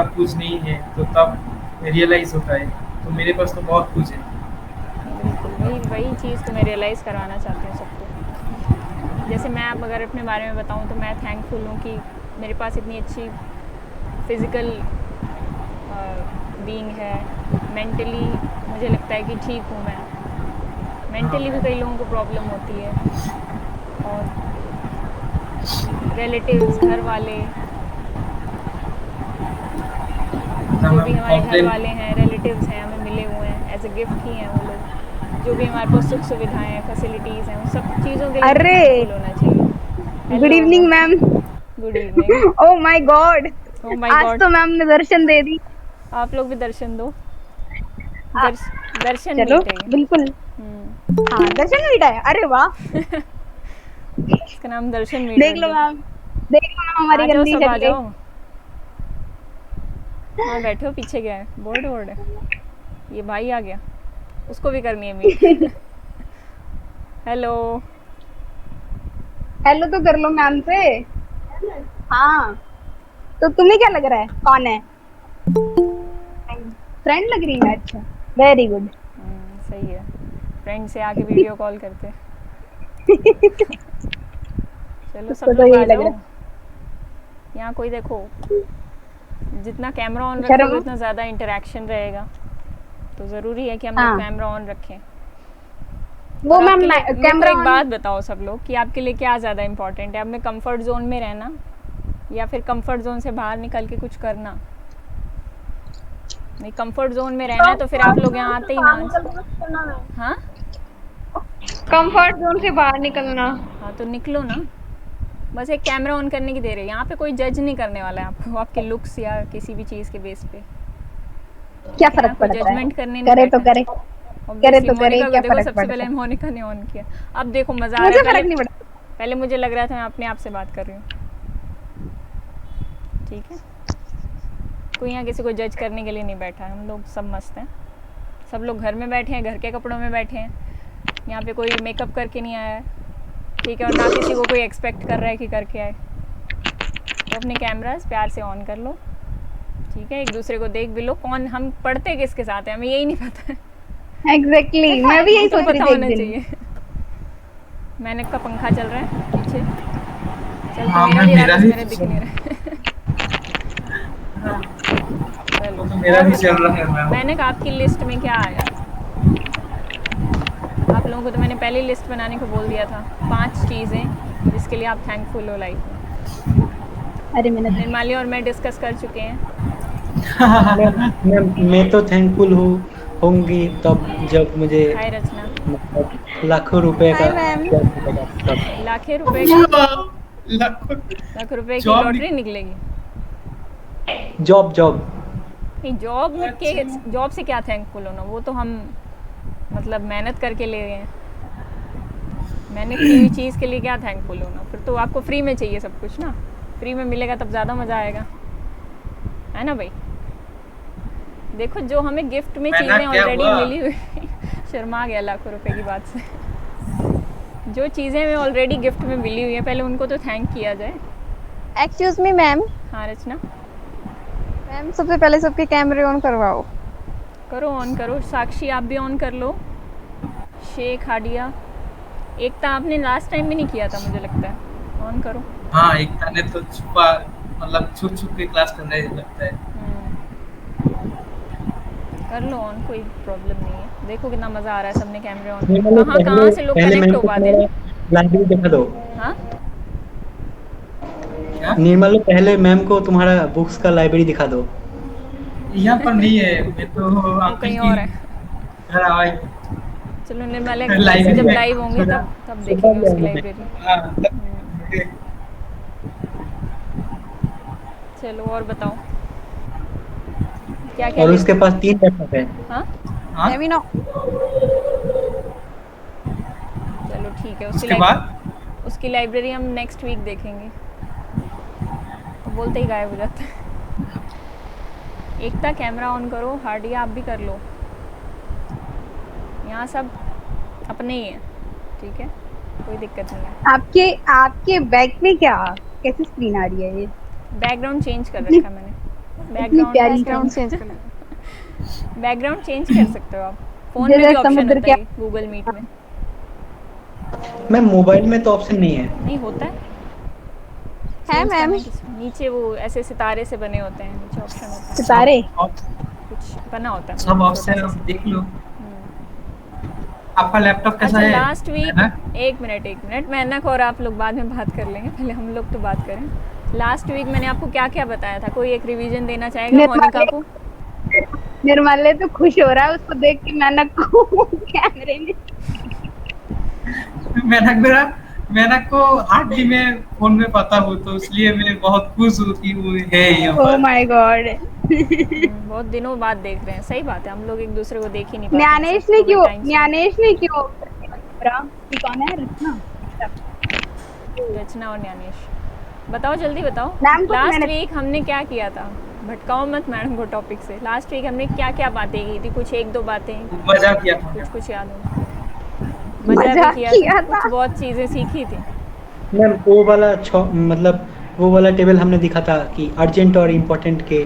कुछ नहीं है तो तब रियलाइज़ होता है। तो मेरे पास तो बहुत कुछ है। बिल्कुल, वही वही चीज़ तो मैं रियलाइज़ करवाना चाहती हूँ सबको। जैसे मैं अब अगर अपने बारे में बताऊँ तो मैं थैंकफुल हूँ कि मेरे पास इतनी अच्छी फिज़िकल बीइंग है। मेंटली मुझे लगता है कि ठीक हूँ मैं। हाँ मेंटली भी कई मैम। लोगों को प्रॉब्लम होती है। और रिलेटिव्स, घर वाले, हाँ जो भी मैम, हमारे घर कॉम्प्लेन। वाले हैं, रिलेटिव्स हैं, हमें मिले हुए हैं, एज़ अ गिफ्ट ही हैं वो लोग। जो भी हमारे पास सुख सुविधाएँ हैं, फैसिलिटीज़ हैं, उन सब चीज़ों के लिए हमें अरे थैंकफुल होना चाहिए। Good hello, evening ma'am. Good evening. Oh my God, oh my आज गॉड! तो मैम ने दर्शन दे दी। आप लोग भी दर्शन दो। आ, दर्शन चलो मीट है ये। बिल्कुल। हुँ। हाँ दर्शन मीठा है, अरे वाह। इसका नाम दर्शन मीट देख रख लो दिया। मैम, देख लो मैम आ हमारी जाओ गंदी सब आ शक्लें। जाओ। वहाँ बैठे हो, पीछे क्या है? बोर्ड वोर्ड है? ये भाई आ गया, उसको भी करनी है मीट। हेलो। हेलो तो कर लो मैम से। हाँ, तो तुम्हें क्या लग रहा है कौन है? फ्रेंड लग रही है, अच्छा वेरी गुड। सही है। फ्रेंड से आके वीडियो कॉल करते। चलो सब उसको तो लोग आ यही लग जाओ। रहा यहाँ कोई देखो, जितना कैमरा ऑन है। रखोगे शर्म। उतना ज़्यादा इंटरेक्शन रहेगा। तो ज़रूरी है कि हम लोग हाँ कैमरा ऑन रखें। वो और मैम आपके लिए मेरे को कैमरा एक ऑन। बात बताओ सब लोग कि आपके लिए क्या ज़्यादा इम्पोर्टेंट है, अपने कंफर्ट जोन में रहना या फिर कंफर्ट जोन से बाहर निकल के कुछ करना? नहीं, कंफर्ट जोन में रहना है तो फिर आप लोग यहाँ आते ही ना आज। हाँ। कंफर्ट जोन से बाहर निकलना। हाँ तो निकलो ना। बस एक कैमरा ऑन करने की देर है। यहाँ पे कोई जज नहीं करने वाला है आपको आपके लुक्स या किसी भी चीज़ के बेस पे। क्या ठीक है, फर्क यहाँ कोई पड़ता है, जजमेंट करने नहीं करे तो बैठा है। करे, करे ऑब्वियसली तो करे, मोनिका को क्या देखो, फर्क सबसे पड़ता पहले है। मोनिका ने ऑन किया। अब देखो मज़ा आ रहा मुझे है। पहले फर्क नहीं पड़ता। पहले मुझे लग रहा था मैं अपने आप से बात कर रही हूँ। ठीक है, कोई यहाँ किसी को जज करने के लिए नहीं बैठा है। हम लोग सब मस्त हैं। सब लोग घर में बैठे हैं, घर के कपड़ों में बैठे हैं। यहाँ पे कोई मेकअप करके नहीं आया है। ठीक है, और ना किसी को कोई एक्सपेक्ट कर रहा है कि करके आए। तो अपने कैमरास प्यार से ऑन कर लो। ठीक है, एक दूसरे को देख भी लो। कौन हम पढ़ते किसके साथ हैं हमें यही नहीं पता है। एग्जैक्टली मैं भी ये यही तो सोच रही पता थी एक होना दिन। चाहिए। मैंने का पंखा चल रहा है पीछे। चल तो हाँ मेरा मैम, भी मेरा राकेश, भी मेरा दिख चल नहीं रहा है। हाँ, चलो वो तो मेरा और भी चल बताओ। रहा है मैम। मैंने कहा आपकी लिस्ट में क्या आया? आप लोगों को तो मैंने पहले लिस्ट बनाने को बोल दिया था। 5 चीज़ें जिसके लिए आप थैंकफुल हो लाइफ में। अरे मैंने निर्माली और मैं डिस्कस कर चुके हैं। मैं तो थैंकफुल होंगी तब जब मुझे हाय रचना। मतलब लाखों रुपए का हाय मैम। जॉब मिलेगा तब। लाखे रुपए का? लाखों लाख रुपए की जॉब लॉटरी निकलेगी? Job job. नहीं, जॉब में के अच्छा। जॉब से क्या थैंकफुल होना? वो तो हम मतलब मेहनत करके ले रहे हैं। मैंने की हुई चीज़ के लिए क्या थैंकफुल होना? फिर तो आपको फ्री में चाहिए सब कुछ ना। फ्री में मिलेगा तब ज़्यादा मज़ा आएगा, है ना भाई? देखो जो हमें गिफ्ट में मैंने चीज़ें क्या ऑलरेडी हुआ? मिली हुई। शर्मा गया लाखों रुपए की बात से। जो चीज़ें हमें ऑलरेडी गिफ्ट में मिली हुई है पहले उनको तो थैंक किया जाए। Excuse me ma'am. हाँ रचना। मैम सबसे पहले सबके कैमरे ऑन करवाओ। करो ऑन करो। साक्षी आप भी ऑन कर लो। शेख हाडिया। एकता आपने लास्ट टाइम भी नहीं किया था मुझे लगता है। ऑन करो। हाँ, एकता ने तो छुपा, मतलब छुप छुप के क्लास करने लगता है। कर लो ऑन, कोई प्रॉब्लम नहीं है। देखो कितना मज़ा आ रहा है सबने कैमरे ऑन किए। निर्मल कहाँ पहले कहाँ से लोग पहले कनेक्ट मैम हो को पाते हैं तुम्हारा ना। लाइब्रेरी दिखा दो। हाँ, क्या? निर्मल पहले मैम को तुम्हारा बुक्स का लाइब्रेरी दिखा दो। यहाँ पर नहीं है, मैं तो वो अंकल कहीं की और है। घर आए। चलो निर्मला जैसे लाइब्रेरी जब में लाइव होंगे थोड़ा। तब छोटा देखेंगे भी उसकी है मैम। लाइब्रेरी। हाँ, मतलब चलो और बताओ, क्या क्या और उसके लिस्ट। पास 3 लैपटॉप है। हाँ, हाँ, लेविनो। चलो ठीक है। उसके बाद उसकी लाइब्रेरी हम नेक्स्ट वीक देखेंगे। वो बोलते ही गायब हो जाता है। एकता कैमरा ऑन करो। हार्डिया आप भी कर लो। यहाँ सब अपने ही हैं। ठीक है, कोई दिक्कत नहीं है। आपके आपके बैक में क्या, कैसी स्क्रीन आ रही है ये? बैकग्राउंड चेंज कर रखा है मैंने। प्यारी बैकग्राउंड चेंज करना बैकग्राउंड चेंज कर सकते हो आप। फोन में जैसे भी ऑप्शन समुद्र होता के है गूगल मीट में। मैम मोबाइल में तो ऑप्शन नहीं है। नहीं होता है, है चेंज मैम। करना किसी नीचे वो ऐसे सितारे से बने होते हैं, नीचे ऑप्शन होता है, सितारे। कुछ बना होता है सब मतलब ऑप्शन छोटा आप सा। देख लो। आपका लैपटॉप कैसा अच्छा है? लास्ट वीक, है ना? एक मिनट, मेहनत और आप लोग बाद में बात कर लेंगे, पहले हम लोग तो बात करें। लास्ट वीक मैंने आपको क्या क्या बताया था, कोई एक रिवीजन देना चाहेगा मोनिका को? निर्मले तो खुश हो रहा है उसको देख के मेहनत को कैमरे में। मेहनत को हार्डली मैं फोन में पता हूँ, तो इसलिए मैं बहुत खुश हूँ कि वो है यहाँ ओह पर। My God. बहुत दिनों बाद देख रहे हैं, सही बात है, हम लोग एक दूसरे को देख ही नहीं पाते हैं न्यानेश सब ने कोविड क्यों टाइम से। न्यानेश ने क्यों रहा? ये कौन है? रचना। रचना और न्यानेश, बताओ जल्दी बताओ। मैम को तो लास्ट मैंने वीक हमने क्या किया था, भटकाओ मत मैडम को टॉपिक से। लास्ट वीक हमने क्या क्या बातें की थी, कुछ एक दो बातें, मजा किया था। कुछ कुछ याद हो? मज़ा भी मजाक किया किया था, था। कुछ बहुत चीज़ें सीखी थी। मैम वो वाला मतलब वो वाला टेबल हमने दिखा था कि अर्जेंट और इम्पोर्टेंट के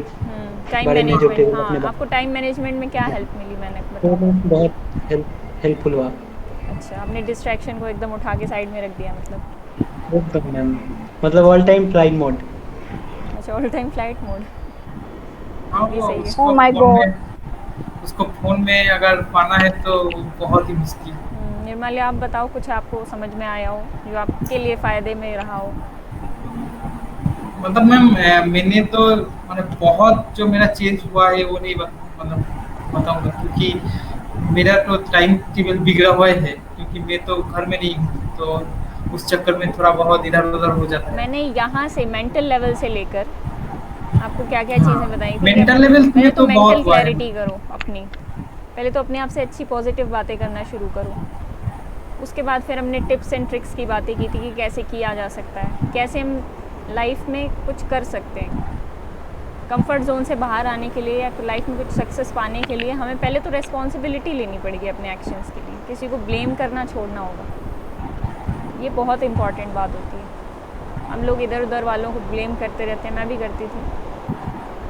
टाइम बारे में जो मैनेजमेंट, टेबल हाँ आपने आपको टाइम मैनेजमेंट में क्या हेल्प मिली, मैंने वो बताओ। बहुत हेल्पफुल हुआ। अच्छा, आपने डिस्ट्रैक्शन को एकदम उठा के साइड में रख दिया मतलब। एकदम मैम, मतलब ऑल टाइम फ्लाइट मोड। अच्छा, ऑल टाइम फ्लाइट मोड, हाँ, ये भी वो सही है। Oh my God. उसको फोन में अगर पाना है तो बहुत ही मुश्किल। निर्मला आप बताओ, कुछ आपको समझ में आया हो जो आपके लिए फ़ायदे में रहा हो? मतलब मैम मैंने तो मतलब बहुत जो मेरा चेंज हुआ है वो नहीं मतलब बताऊंगा, क्योंकि मेरा तो टाइम टेबल बिगड़ा हुआ है, क्योंकि मैं तो घर में नहीं हूँ, तो उस चक्कर में थोड़ा बहुत इधर उधर हो जाता है। मैंने यहाँ से मेंटल लेवल से लेकर आपको क्या क्या हाँ, चीज़ें बताई थी कि मेंटल लेवल पहले में तो तो मेंटल बहुत हुआ है। क्लैरिटी करो अपनी, पहले तो अपने आप से अच्छी पॉजिटिव बातें करना शुरू करो। उसके बाद फिर हमने टिप्स एंड ट्रिक्स की बातें की थी कि कैसे किया जा सकता है, कैसे हम लाइफ में कुछ कर सकते हैं। कंफर्ट जोन से बाहर आने के लिए या लाइफ में कुछ सक्सेस पाने के लिए हमें पहले तो रिस्पॉन्सिबिलिटी लेनी पड़ेगी अपने एक्शंस के लिए, किसी को ब्लेम करना छोड़ना होगा। ये बहुत इंपॉर्टेंट बात होती है। हम लोग इधर उधर वालों को ब्लेम करते रहते हैं, मैं भी करती थी,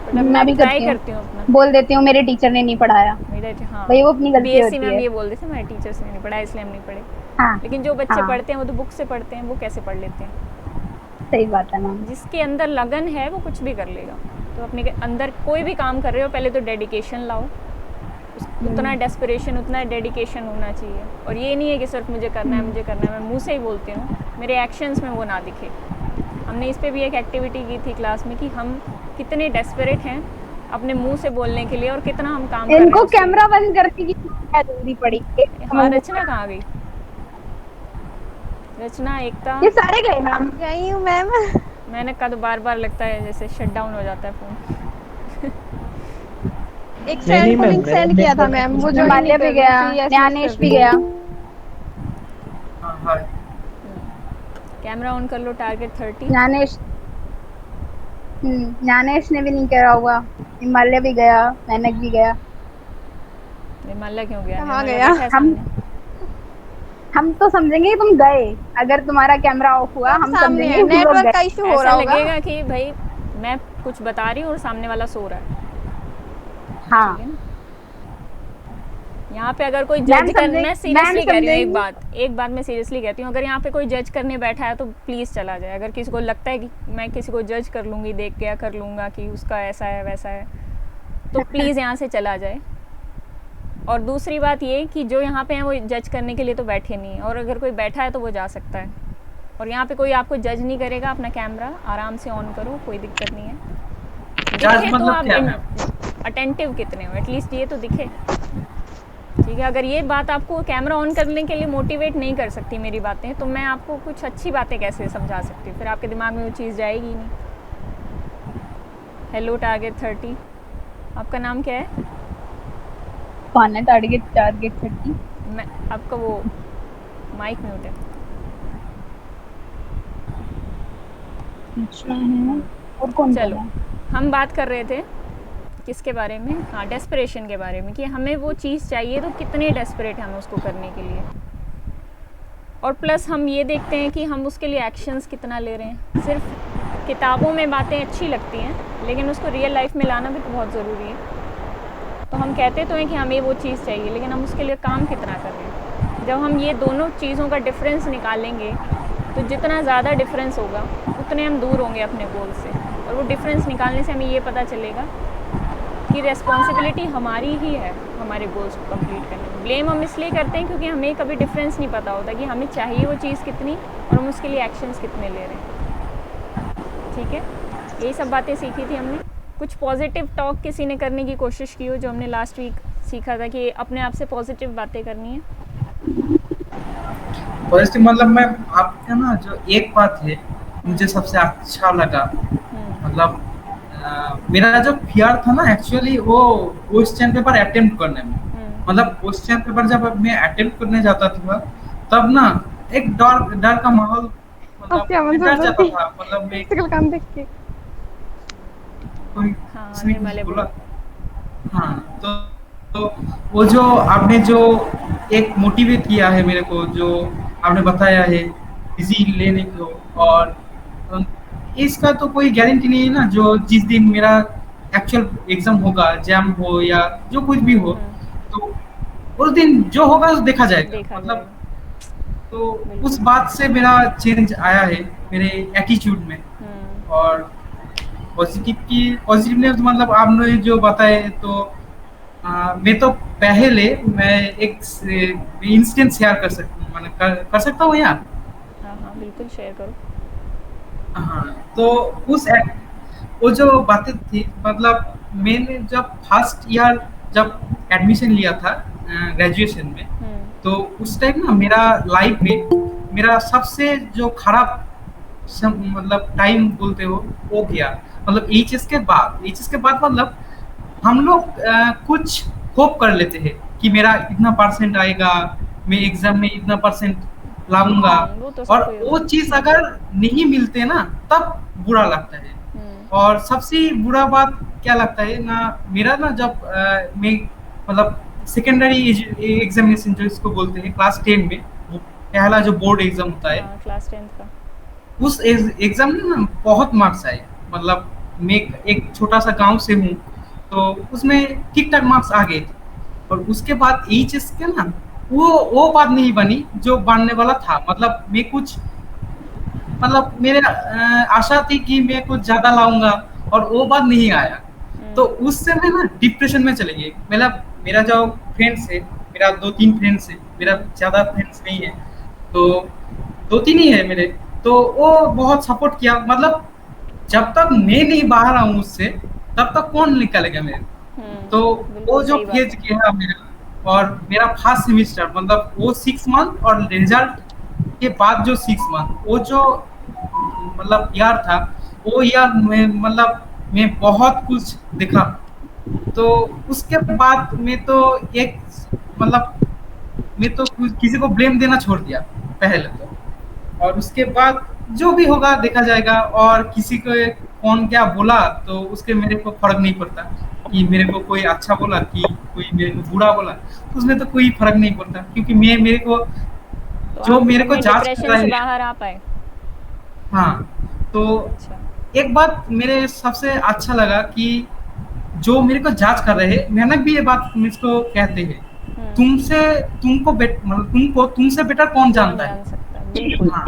बट अब मैं भी ट्राई करती हूँ, करती हूँ अपना। बोल देती हूँ मेरे टीचर ने नहीं पढ़ाया। मेरा हाँ, भाई वो अपनी गलती बीएससी होती में हम है। ये बोलते थे हमारे टीचर्स ने नहीं पढ़ा इसलिए हम नहीं पढ़े। हाँ लेकिन जो बच्चे हाँ, पढ़ते हैं वो तो बुक से पढ़ते हैं, वो कैसे पढ़ लेते हैं? सही बात है मैम। जिसके अंदर लगन है वो कुछ भी कर लेगा। तो अपने के अंदर कोई भी काम कर रहे हो पहले तो डेडिकेशन लाओ, उतना डेस्परेशन, उतना डेडिकेशन होना चाहिए। और ये नहीं है कि सिर्फ मुझे करना है मुझे करना है, मैं मुंह से ही बोलती हूँ, मेरे एक्शंस में वो ना दिखे। हमने इस पे भी एक एक्टिविटी की थी क्लास में कि हम कितने डेस्परेट हैं अपने मुंह से बोलने के लिए और कितना हम काम कर रहे हैं इनको उसके लिए। कैमरा बंद करने की क्या जरूरी पड़ी? हाँ, रचना कहाँ गई? रचना, एकता, ये सारे गए मैम। यही हूँ मैम। मैंने कहा तो बार बार लगता है जैसे शट डाउन हो जाता है फ़ोन। एक नहीं, फ्रेंड को मैम, लिंक मेरा सेंड किया था network मैम, वो कुछ जो माल्य भी गया, न्यानेश भी गया। हाँ हाँ, कैमरा ऑन कर लो, टारगेट 30। न्यानेश ने भी नहीं करा हुआ, हिमालय भी गया, मैनक भी गया। निर्मला क्यों गया? कहाँ निर्मला गया? बैठा है हम सामने। हम तो समझेंगे कि तुम गए, अगर तुम्हारा कैमरा ऑफ हुआ हम सामने समझेंगे है, कि तुम लोग नेटवर्क का गए। इशू हो ऐसा रहा होगा। लगेगा कि भाई मैं कुछ बता रही हूँ और सामने वाला सो रहा है। हाँ ठीक है ना? यहाँ पे अगर कोई मैम जज कर, समझे- मैं सीरियसली मैम कह रही हूँ, समझेंगी। एक बात मैं सीरियसली कहती हूँ, अगर यहाँ पे कोई जज करने बैठा है तो प्लीज़ चला जाए। अगर किसी को लगता है कि मैं किसी को जज कर लूँगी, देख क्या कर लूँगा कि उसका ऐसा है वैसा है, तो प्लीज़ यहाँ से चला जाए। और दूसरी बात ये कि जो यहाँ पे हैं वो जज करने के लिए तो बैठे नहीं हैं, और अगर कोई बैठा है तो वो जा सकता है। और यहाँ पे कोई आपको जज नहीं करेगा, अपना कैमरा आराम से ऑन करो, कोई दिक्कत नहीं है। जज दिखे तो मतलब आप क्या है? अटेंटिव कितने हो, एटलीस्ट ये तो दिखे। ठीक है, अगर ये बात आपको कैमरा ऑन करने के लिए मोटिवेट नहीं कर सकती मेरी बातें, तो मैं आपको कुछ अच्छी बातें कैसे समझा सकती हूँ? फिर आपके दिमाग में वो चीज़ जाएगी ही नहीं। हेलो टारगेट 30, आपका नाम क्या है? कौन है टारगेट 30? मैं आपका वो माइक म्यूट है। अच्छा है, और कौन चलो, बोला? हम बात कर रहे थे किसके बारे में? हाँ, डेस्परेशन के बारे में, कि हमें वो चीज़ चाहिए तो कितने डेस्परेट हैं हम उसको करने के लिए। और प्लस हम ये देखते हैं कि हम उसके लिए एक्शंस कितना ले रहे हैं। सिर्फ किताबों में बातें अच्छी लगती हैं, लेकिन उसको रियल लाइफ में लाना भी तो बहुत ज़रूरी है। तो हम कहते तो हैं कि हमें वो चीज़ चाहिए, लेकिन हम उसके लिए काम कितना कर रहे हैं। जब हम ये दोनों चीज़ों का डिफरेंस निकालेंगे, तो जितना ज़्यादा डिफरेंस होगा उतने हम दूर होंगे अपने गोल से। और वो डिफरेंस निकालने से हमें ये पता चलेगा कि रिस्पॉन्सिबिलिटी हमारी ही है हमारे गोल्स को कंप्लीट करने में। ब्लेम हम इसलिए करते हैं क्योंकि हमें कभी डिफरेंस नहीं पता होता कि हमें चाहिए वो चीज़ कितनी और हम उसके लिए एक्शंस कितने ले रहे हैं। ठीक है, यही सब बातें सीखी थी हमने। कुछ पॉजिटिव टॉक किसी ने करने की कोशिश की हो, जो हमने लास्ट वीक सीखा था कि अपने आप से पॉजिटिव बातें करनी है। पॉजिटिव मतलब मैं आपका ना जो एक बात है मुझे सबसे अच्छा लगा, मतलब मेरा जो फियर था ना एक्चुअली वो क्वेश्चन पेपर अटेम्प्ट करने में, मतलब क्वेश्चन पेपर जब मैं अटेम्प्ट करने जाता था तब ना एक डर डर का माहौल, मतलब क्या मैं डर जाता था, मतलब मैं काम देख के कोई हाँ, किसी ने आने वाले कुछ बोला। हाँ, तो वो जो आपने जो एक मोटिवेट किया है मेरे को, जो आपने बताया है इजी लेने को, और इसका तो कोई गारंटी नहीं है ना, जो जिस दिन मेरा एक्चुअल एग्जाम होगा, एग्जाम हो या जो कुछ भी हो, तो उस दिन जो होगा उस देखा जाएगा, देखा मतलब जाएगा। तो बिल्कुल। उस बात से मेरा चेंज आया है मेरे एटीट्यूड में। और पॉजिटिवनेस मतलब आपने जो बताए, तो मैं तो पहले मैं एक इंस्टेंट शेयर कर सकता हूँ, कर सकता हूँ यार। हाँ हाँ, बिल्कुल शेयर करो। हाँ, तो उस वो जो बातें थी, मतलब मैंने जब फर्स्ट ईयर जब एडमिशन लिया था ग्रेजुएशन में, तो उस टाइम ना मेरा लाइफ में मेरा सबसे जो खराब मतलब टाइम बोलते हो वो गया, मतलब एचएस के बाद मतलब हम लोग कुछ होप कर लेते हैं कि मेरा इतना परसेंट आएगा, मैं एग्जाम में इतना परसेंट लाऊंगा, वो तो और सबको ही वो होता चीज अगर नहीं मिलते ना तब बुरा लगता है। है। और सबसे बुरा बात क्या लगता है ना, मेरा ना जब मैं मतलब सेकेंडरी एग्जामिनेशन जो इसको बोलते हैं क्लास 10 में, वो पहला जो बोर्ड एग्जाम होता है, हाँ, क्लास 10th का। उस एग्जाम में ना बहुत मार्क्स आए, मतलब मैं एक छोटा सा गांव से हूँ, तो उसमें ठीक ठाक मार्क्स आ गए थे। और उसके बाद एचएस के ना वो बात नहीं बनी जो बनने वाला था, मतलब मैं कुछ मतलब मेरे आशा थी कि मैं कुछ ज्यादा लाऊंगा, और वो बात नहीं आया। तो उससे मैं ना डिप्रेशन में चले गए। मतलब मेरा जो फ्रेंड्स है, मेरा 2-3 फ्रेंड्स है, मेरा ज्यादा फ्रेंड्स नहीं है, तो 2-3 ही है मेरे, तो वो बहुत सपोर्ट किया, मतलब जब तक मैं नहीं बाहर आऊं उससे तब तक कौन निकालेगा मेरे। तो वो बिल्कुल जो सही बात फेज है। गया मेरा, और मेरा फर्स्ट सेमिस्टर मतलब वो 6 मंथ, और रिजल्ट के बाद जो 6 मंथ, वो जो मतलब यार था, वो यार में मतलब मैं बहुत कुछ देखा। तो उसके बाद मैं तो एक मतलब मैं तो किसी को ब्लेम देना छोड़ दिया पहले तो, और उसके बाद जो भी होगा देखा जाएगा। और किसी को कौन क्या बोला तो उसके मेरे को फर्क नहीं पड़ता, कि मेरे को कोई अच्छा बोला कि कोई मेरे को बुरा बोला, तो उसमें तो कोई फर्क नहीं पड़ता, क्योंकि मैं मेरे को तो जो आप मेरे को अपने जांच कर डिप्रेशन रहा से है। बाहर आ पाए? हाँ, तो अच्छा। एक बात मेरे सबसे अच्छा लगा कि जो मेरे को जांच कर रहे हैं, मेहनत भी ये बात मुझको कहते हैं, तुमसे तुमको तुमसे बेटर कौन कौन जानता जान है। सकता है, बिल्कुल। हाँ,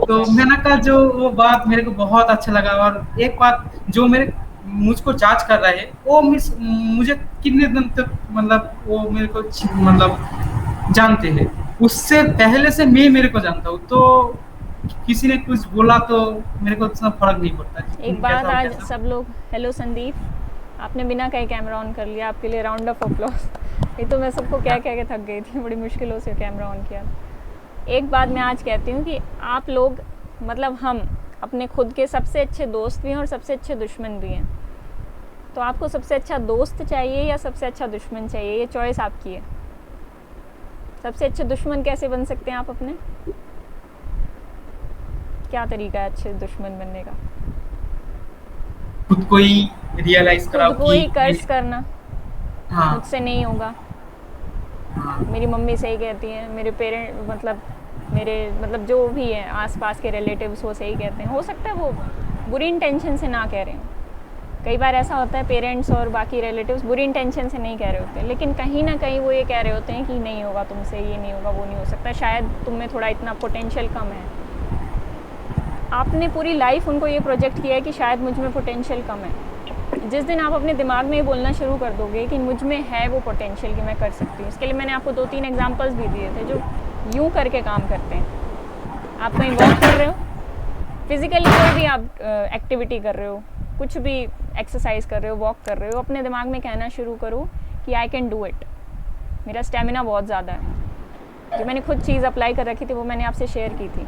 तो मैंने कहा जो वो बात मेरे को बहुत अच्छा लगा। और एक बात जो मेरे मुझको जांच कर रहा है, वो मुझे कितने दिन तक मतलब वो मेरे को मतलब जानते हैं, उससे पहले से मैं मेरे को जानता हूँ। तो किसी ने कुछ बोला तो मेरे को इतना फर्क नहीं पड़ता एक बात कैसा हो आज कैसा। सब लोग, हेलो संदीप, आपने बिना कहीं कैमरा ऑन कर लिया, आपके लिए राउंड ऑफ अप्लॉज। ये तो मैं सबको कह के थक गई थी, बड़ी मुश्किलों से कैमरा ऑन किया। एक बात मैं आज कहती हूँ कि आप लोग मतलब हम अपने खुद के सबसे अच्छे दोस्त भी हैं और सबसे अच्छे दुश्मन भी हैं। तो आपको सबसे अच्छा दोस्त चाहिए या सबसे अच्छा दुश्मन चाहिए, ये चॉइस आपकी है। सबसे अच्छे दुश्मन कैसे बन सकते हैं आप अपने? क्या तरीका है अच्छे दुश्मन बनने का? खुद को ही रियलाइज कराओ खुद को कि ही कर्ज करना, हाँ मुझसे नहीं होगा, हाँ मेरी मम्मी सही कहती हैं, मेरे पेरेंट मतलब मेरे मतलब जो भी हैं आसपास के रिलेटिव्स वो सही कहते हैं। हो सकता है वो बुरी इंटेंशन से ना कह रहे हो। कई बार ऐसा होता है पेरेंट्स और बाकी रिलेटिव्स बुरी इंटेंशन से नहीं कह रहे होते, लेकिन कहीं ना कहीं वो ये कह रहे होते हैं कि नहीं होगा तुमसे, ये नहीं होगा, वो नहीं हो सकता, शायद तुम में थोड़ा इतना पोटेंशियल कम है। आपने पूरी लाइफ उनको ये प्रोजेक्ट किया है कि शायद मुझ में पोटेंशियल कम है। जिस दिन आप अपने दिमाग में ये बोलना शुरू कर दोगे कि मुझ में है वो पोटेंशियल कि मैं कर सकती हूँ, इसके लिए मैंने आपको 2-3 एग्जांपल्स भी दिए थे जो यूँ करके काम करते हैं। आप कहीं वॉक कर रहे हो, फिज़िकली कोई भी आप एक्टिविटी कर रहे हो, कुछ भी एक्सरसाइज कर रहे हो, वॉक कर रहे हो, अपने दिमाग में कहना शुरू करो कि आई कैन डू इट, मेरा स्टेमिना बहुत ज़्यादा है। जो मैंने खुद चीज़ अप्लाई कर रखी थी वो मैंने आपसे शेयर की थी।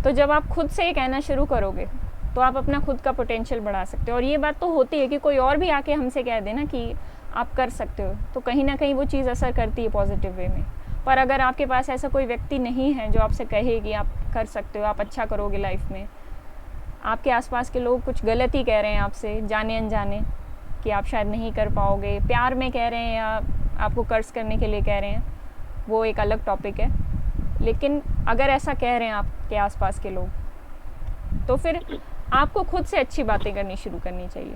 तो जब आप खुद से ये कहना शुरू करोगे तो आप अपना खुद का पोटेंशियल बढ़ा सकते हो। और ये बात तो होती है कि कोई और भी आके हमसे कह देना कि आप कर सकते हो, तो कहीं ना कहीं वो चीज़ असर करती है पॉजिटिव वे में। पर अगर आपके पास ऐसा कोई व्यक्ति नहीं है जो आपसे कहे कि आप कर सकते हो, आप अच्छा करोगे लाइफ में, आपके आसपास के लोग कुछ गलत ही कह रहे हैं आपसे जाने अनजाने कि आप शायद नहीं कर पाओगे, प्यार में कह रहे हैं या आपको कर्ज करने के लिए कह रहे हैं, वो एक अलग टॉपिक है। लेकिन अगर ऐसा कह रहे हैं आपके आसपास के लोग, तो फिर आपको खुद से अच्छी बातें करनी शुरू करनी चाहिए।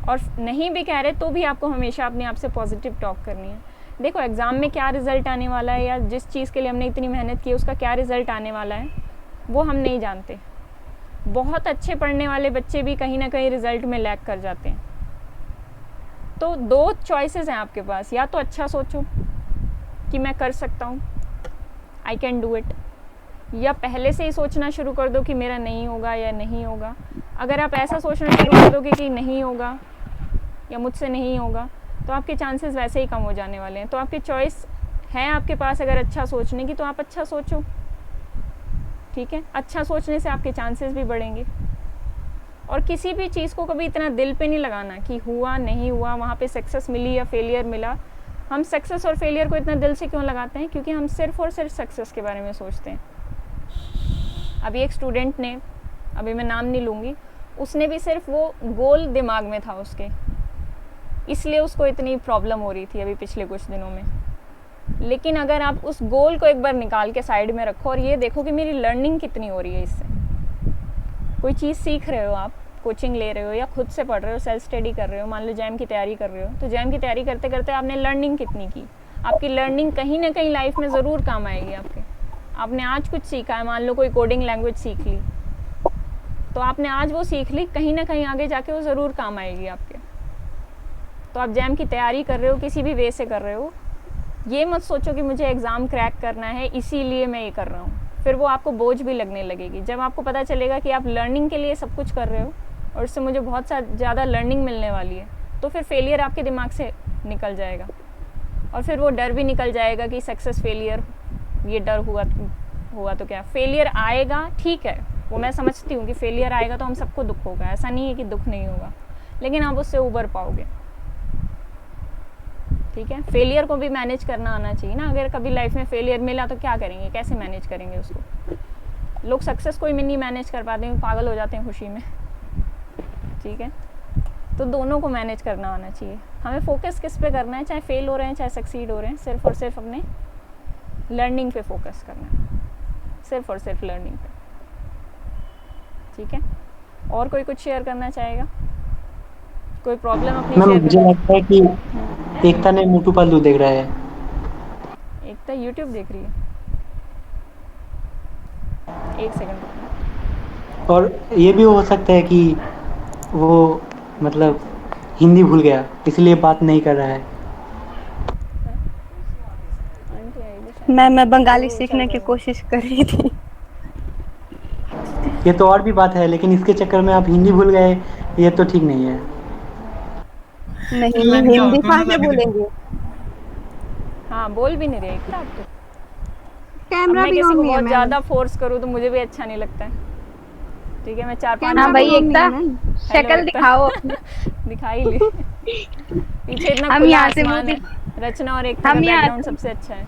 और नहीं भी कह रहे तो भी आपको हमेशा अपने आप से पॉजिटिव टॉक करनी है। देखो एग्ज़ाम में क्या रिज़ल्ट आने वाला है या जिस चीज़ के लिए हमने इतनी मेहनत की है उसका क्या रिज़ल्ट आने वाला है वो हम नहीं जानते। बहुत अच्छे पढ़ने वाले बच्चे भी कहीं ना कहीं रिज़ल्ट में लैग कर जाते हैं। तो 2 चॉइसेस हैं आपके पास, या तो अच्छा सोचो कि मैं कर सकता हूँ, आई कैन डू इट, या पहले से ही सोचना शुरू कर दो कि मेरा नहीं होगा या नहीं होगा। अगर आप ऐसा सोचना शुरू कर दोगे कि नहीं होगा या मुझसे नहीं होगा, तो आपके चांसेस वैसे ही कम हो जाने वाले हैं। तो आपकी चॉइस है आपके पास अगर अच्छा सोचने की, तो आप अच्छा सोचो, ठीक है। अच्छा सोचने से आपके चांसेस भी बढ़ेंगे। और किसी भी चीज़ को कभी इतना दिल पे नहीं लगाना कि हुआ नहीं हुआ, वहाँ पे सक्सेस मिली या फेलियर मिला। हम सक्सेस और फेलियर को इतना दिल से क्यों लगाते हैं? क्योंकि हम सिर्फ और सिर्फ सक्सेस के बारे में सोचते हैं। अभी एक स्टूडेंट ने, अभी मैं नाम नहीं लूँगी, उसने भी सिर्फ वो गोल दिमाग में था उसके, इसलिए उसको इतनी प्रॉब्लम हो रही थी अभी पिछले कुछ दिनों में। लेकिन अगर आप उस गोल को एक बार निकाल के साइड में रखो और ये देखो कि मेरी लर्निंग कितनी हो रही है इससे। कोई चीज़ सीख रहे हो आप, कोचिंग ले रहे हो या खुद से पढ़ रहे हो, सेल्फ स्टडी कर रहे हो, मान लो जैम की तैयारी कर रहे हो, तो जैम की तैयारी करते करते आपने लर्निंग कितनी की? आपकी लर्निंग कहीं ना कहीं लाइफ में ज़रूर काम आएगी आपके। आपने आज कुछ सीखा है, मान लो कोई कोडिंग लैंग्वेज सीख ली, तो आपने आज वो सीख ली, कहीं ना कहीं आगे जाके वो ज़रूर काम आएगी आपके। तो आप जैम की तैयारी कर रहे हो, किसी भी वे से कर रहे हो, ये मत सोचो कि मुझे एग्ज़ाम क्रैक करना है इसीलिए मैं ये कर रहा हूँ, फिर वो आपको बोझ भी लगने लगेगी। जब आपको पता चलेगा कि आप लर्निंग के लिए सब कुछ कर रहे हो और उससे मुझे बहुत ज़्यादा लर्निंग मिलने वाली है, तो फिर फेलियर आपके दिमाग से निकल जाएगा। और फिर वो डर भी निकल जाएगा कि सक्सेस फेलियर, ये डर हुआ तो क्या, फेलियर आएगा, ठीक है, वो मैं समझती हूँ कि फेलियर आएगा तो हम सबको दुख होगा, ऐसा नहीं है कि दुख नहीं होगा, लेकिन आप उससे उबर पाओगे, ठीक है। फेलियर को भी मैनेज करना आना चाहिए ना। अगर कभी लाइफ में फेलियर मिला तो क्या करेंगे, कैसे मैनेज करेंगे उसको? लोग सक्सेस को ही नहीं मैनेज कर पाते हैं, पागल हो जाते हैं खुशी में, ठीक है। तो दोनों को मैनेज करना आना चाहिए। हमें फोकस किस पे करना है, चाहे फेल हो रहे हैं चाहे सक्सीड हो रहे हैं, सिर्फ और सिर्फ अपने लर्निंग पे फोकस करना है, सिर्फ और सिर्फ लर्निंग पे, ठीक है। और कोई कुछ शेयर करना चाहेगा? कोई प्रॉब्लम अपनी मैम शेयर मुझे करना? लगता है कि एकता ने मोटू पतलू देख रहा है। एकता यूट्यूब देख रही है, एक सेकंड रुकना। और ये भी हो सकता है कि वो मतलब हिंदी भूल गया इसलिए बात नहीं कर रहा है। आंटी आई थी शायद। मैं बंगाली वो सीखने चल की रहा है। कोशिश कर रही थी। ये तो और भी बात है, लेकिन इसके चक्कर में आप हिंदी भूल गए, ये तो ठीक नहीं है। नहीं, लग जाओ, हिंदी कहाँ दोनों से लग जाओ। बोलेंगे? हाँ, बोल भी नहीं रही एकता अब तो। अब कैमरा मैं भी किसी ऑन को नहीं है बहुत मैम। ज़्यादा फोर्स करूँ तो मुझे भी अच्छा नहीं लगता है, ठीक है। मैं 4-5 कैमरा हाँ बार भी भाई ऑन बोलूँगी। नहीं है एकता, मैम। शक्ल एकता। दिखाओ अपनी। दिखाई ली। पीछे इतना हम खुला यहाँ से आसमान मुंह है, रचना और एकता का हम यहाँ बैकग्राउंड से सबसे अच्छा है।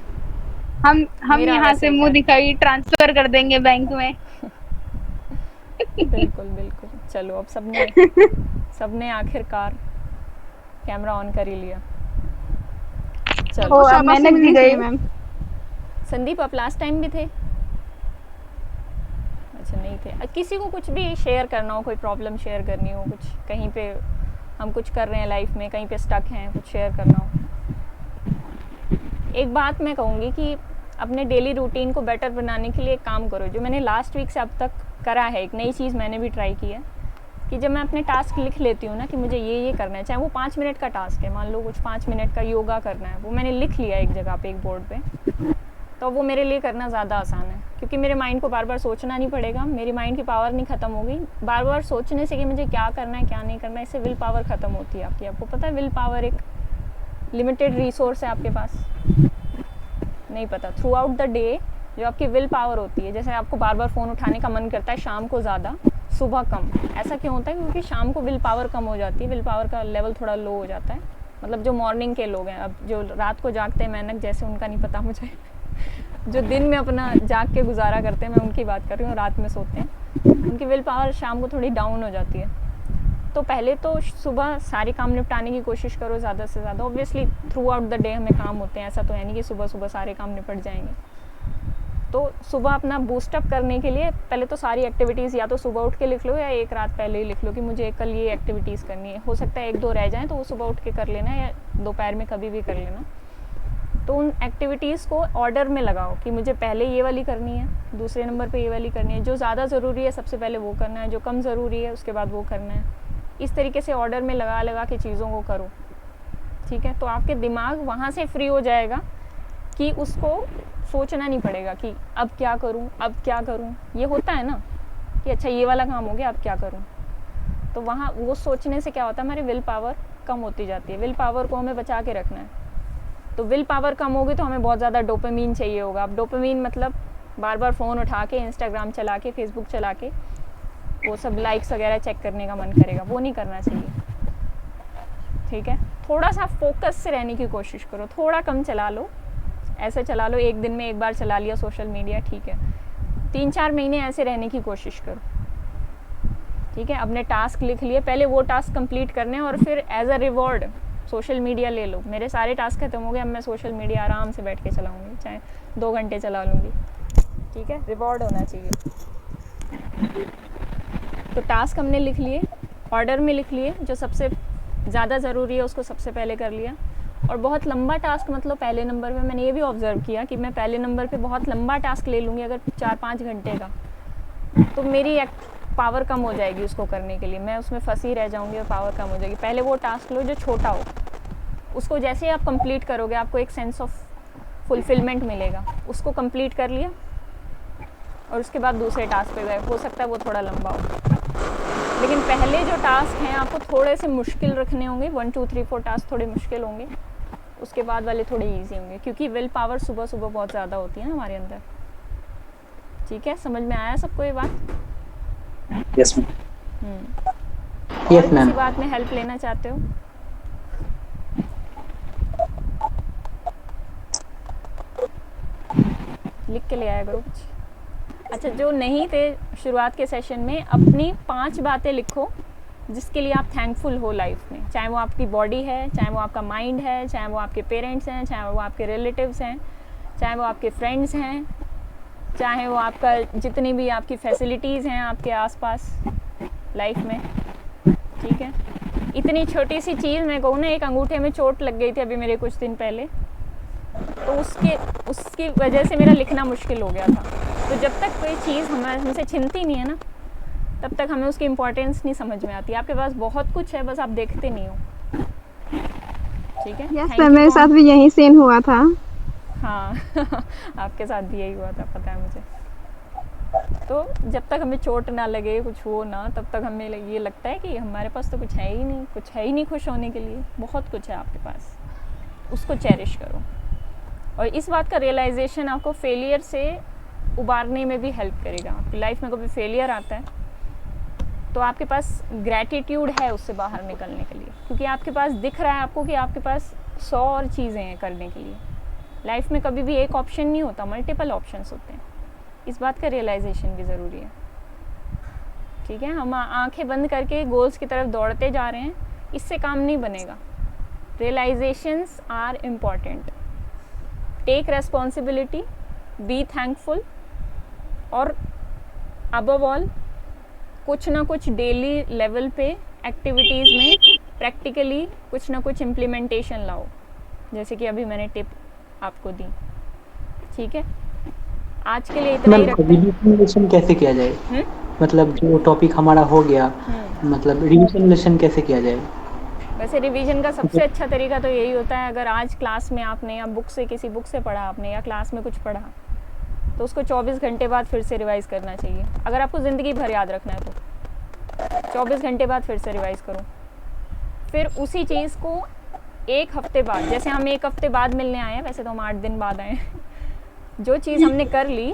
हम मेरा यहाँ वैसे से ही मुंह है। दिखाई ट्रांसफर कर देंगे बैंक में। बिल्कुल बिल्कुल। चलो अब सबने आखिरकार कैमरा ऑन कर ही लिया। चलो आपको अब शाबाशी मेहनत मिलनी भी चाहिए गई। मैम। संदीप, आप लास्ट टाइम भी थे? अच्छा नहीं नहीं थे। किसी को कुछ भी शेयर करना हो, कोई प्रॉब्लम शेयर करनी हो, कुछ कहीं पे हम कुछ कर रहे हैं लाइफ में, कहीं पे स्टक हैं, कुछ शेयर करना हो। एक बात मैं कहूँगी कि अपने डेली रूटीन को बेटर बनाने के लिए एक काम करो, जो मैंने लास्ट वीक से अब तक करा है। एक नई चीज़ मैंने भी ट्राई की है कि जब मैं अपने टास्क लिख लेती हूँ ना कि मुझे ये करना है, चाहे वो 5 मिनट का टास्क है, मान लो कुछ 5 मिनट का योगा करना है, वो मैंने लिख लिया एक जगह पे, एक बोर्ड पे, तो वो मेरे लिए करना ज़्यादा आसान है, क्योंकि मेरे माइंड को बार बार सोचना नहीं पड़ेगा, मेरी माइंड की पावर नहीं ख़त्म होगी। बार बार सोचने से कि मुझे क्या करना है क्या नहीं करना है, इससे विल पावर ख़त्म होती है आपकी। आपको पता है विल पावर एक लिमिटेड रिसोर्स है आपके पास, नहीं पता। थ्रू आउट द डे जो आपकी विल पावर होती है, जैसे आपको बार बार फ़ोन उठाने का मन करता है शाम को ज़्यादा, सुबह कम। ऐसा क्यों होता है? क्योंकि शाम को विल पावर कम हो जाती है, विल पावर का लेवल थोड़ा लो हो जाता है। मतलब जो मॉर्निंग के लोग हैं, अब जो रात को जागते हैं मेहनत जैसे, उनका नहीं पता मुझे जो दिन में अपना जाग के गुजारा करते हैं, मैं उनकी बात कर रही हूँ, रात में सोते हैं, उनकी विल पावर शाम को थोड़ी डाउन हो जाती है। तो पहले तो सुबह सारे काम निपटाने की कोशिश करो ज़्यादा से ज़्यादा। Obviously through out the day हमें काम होते हैं, ऐसा तो है नहीं कि सुबह सुबह सारे काम निपट जाएंगे। तो सुबह अपना बूस्टअप करने के लिए पहले तो सारी एक्टिविटीज़ या तो सुबह उठ के लिख लो, या एक रात पहले ही लिख लो कि मुझे कल ये एक्टिविटीज़ करनी है। हो सकता है 1-2 रह जाएँ तो वो सुबह उठ के कर लेना, या दोपहर में कभी भी कर लेना। तो उन एक्टिविटीज़ को ऑर्डर में लगाओ कि मुझे पहले ये वाली करनी है, दूसरे नंबर पे ये वाली करनी है, जो ज़्यादा ज़रूरी है सबसे पहले वो करना है, जो कम ज़रूरी है उसके बाद वो करना है। इस तरीके से ऑर्डर में लगा लगा के चीज़ों को करो, ठीक है? तो आपके दिमाग वहाँ से फ्री हो जाएगा कि उसको सोचना नहीं पड़ेगा कि अब क्या करूँ, अब क्या करूँ। ये होता है ना कि अच्छा ये वाला काम हो गया, अब क्या करूँ। तो वहाँ वो सोचने से क्या होता है, हमारी विल पावर कम होती जाती है। विल पावर को हमें बचा के रखना है। तो विल पावर कम होगी तो हमें बहुत ज़्यादा डोपामीन चाहिए होगा। अब डोपामीन मतलब बार बार फ़ोन उठा के, इंस्टाग्राम चला के, फेसबुक चला के वो सब लाइक्स वगैरह चेक करने का मन करेगा, वो नहीं करना चाहिए, ठीक है? थोड़ा सा फोकस से रहने की कोशिश करो, थोड़ा कम चला लो, ऐसे चला लो, एक दिन में एक बार चला लिया सोशल मीडिया, ठीक है? 3-4 महीने ऐसे रहने की कोशिश करो, ठीक है? अपने टास्क लिख लिए, पहले वो टास्क कंप्लीट करने और फिर as a reward social media ले लो। मेरे सारे टास्क खत्म हो गए, अब मैं सोशल मीडिया आराम से बैठ के चलाऊँगी, चाहे 2 घंटे चला लूँगी, ठीक है? रिवॉर्ड होना चाहिए। तो टास्क हमने लिख लिए, ऑर्डर में लिख लिए, जो सबसे ज़्यादा ज़रूरी है उसको सबसे पहले कर लिया। और बहुत लंबा टास्क मतलब पहले नंबर पे मैंने ये भी ऑब्ज़र्व किया कि मैं पहले नंबर पे बहुत लंबा टास्क ले लूँगी अगर 4-5 घंटे का, तो मेरी पावर कम हो जाएगी उसको करने के लिए, मैं उसमें फंसी रह जाऊँगी और पावर कम हो जाएगी। पहले वो टास्क लो जो छोटा हो, उसको जैसे ही आप कंप्लीट करोगे आपको एक सेंस ऑफ फुलफिलमेंट मिलेगा। उसको कंप्लीट कर लिया और उसके बाद दूसरे टास्क पे गए, हो सकता है वो थोड़ा लंबा हो, लेकिन पहले जो टास्क हैं आपको थोड़े से मुश्किल रखने होंगे। 1 2 3 4 टास्क थोड़े मुश्किल होंगे, उसके बाद वाले थोड़े इजी होंगे, क्योंकि विल पावर सुबह सुबह बहुत ज़्यादा होती है ना हमारे अंदर, ठीक है? समझ में आया सबको ये बात? Yes ma'am. Yes, और ma'am. किसी बात में हेल्प लेना चाहते हो? लिख के ले आया करो कुछ। अच्छा, जो नहीं थे शुरुआत के सेशन में, अपनी 5 बातें लिखो जिसके लिए आप थैंकफुल हो लाइफ में। चाहे वो आपकी बॉडी है, चाहे वो आपका माइंड है, चाहे वो आपके पेरेंट्स हैं, चाहे वो आपके रिलेटिव्स हैं, चाहे वो आपके फ्रेंड्स हैं, चाहे वो आपका जितनी भी आपकी फैसिलिटीज़ हैं आपके आसपास लाइफ में, ठीक है? इतनी छोटी सी चीज़ मैं कहूँ ना, एक अंगूठे में चोट लग गई थी अभी मेरे कुछ दिन पहले, तो उसकी वजह से मेरा लिखना मुश्किल हो गया था। तो जब तक कोई चीज़ हमसे छिनती नहीं है ना, तब तक हमें उसकी इम्पोर्टेंस नहीं समझ में आती। आपके पास बहुत कुछ है, बस आप देखते नहीं हो, ठीक है? यस सर, मेरे साथ भी यही सीन हुआ था। हाँ आपके साथ भी यही हुआ था, पता है मुझे। तो जब तक हमें चोट ना लगे, कुछ हो ना, तब तक हमें ये लगता है कि हमारे पास तो कुछ है ही नहीं, कुछ है ही नहीं खुश होने के लिए। बहुत कुछ है आपके पास, उसको चेरिश करो। और इस बात का रियलाइजेशन आपको फेलियर से उबारने में भी हेल्प करेगा। आपकी लाइफ में कभी फेलियर आता है तो आपके पास ग्रैटिट्यूड है उससे बाहर निकलने के लिए, क्योंकि आपके पास दिख रहा है आपको कि आपके पास 100 और चीज़ें हैं करने के लिए। लाइफ में कभी भी एक ऑप्शन नहीं होता, मल्टीपल ऑप्शंस होते हैं। इस बात का रियलाइजेशन भी ज़रूरी है, ठीक है? हम आंखें बंद करके गोल्स की तरफ दौड़ते जा रहे हैं, इससे काम नहीं बनेगा। Realisations are important. Take responsibility, be thankful, और अबव ऑल कुछ ना कुछ डेली लेवल पे एक्टिविटीज़ में प्रैक्टिकली कुछ ना कुछ इम्प्लीमेंटेशन लाओ, जैसे कि अभी मैंने टिप आपको दी। ठीक है, आज के लिए इतना ही मैम रखते हैं। रिविजन कैसे किया जाए? मतलब जो टॉपिक हमारा हो गया, मतलब रिविजन कैसे किया जाए? वैसे रिवीजन का सबसे अच्छा तरीका तो यही होता है, अगर आज क्लास में आपने या बुक से किसी बुक से पढ़ा आपने या क्लास में कुछ पढ़ा तो उसको 24 घंटे बाद फिर से रिवाइज़ करना चाहिए। अगर आपको ज़िंदगी भर याद रखना है तो 24 घंटे बाद फिर से रिवाइज़ करो। फिर उसी चीज़ को एक हफ्ते बाद, जैसे हम एक हफ्ते बाद मिलने आए हैं, वैसे तो हम 8 दिन बाद आए हैं जो चीज़ हमने कर ली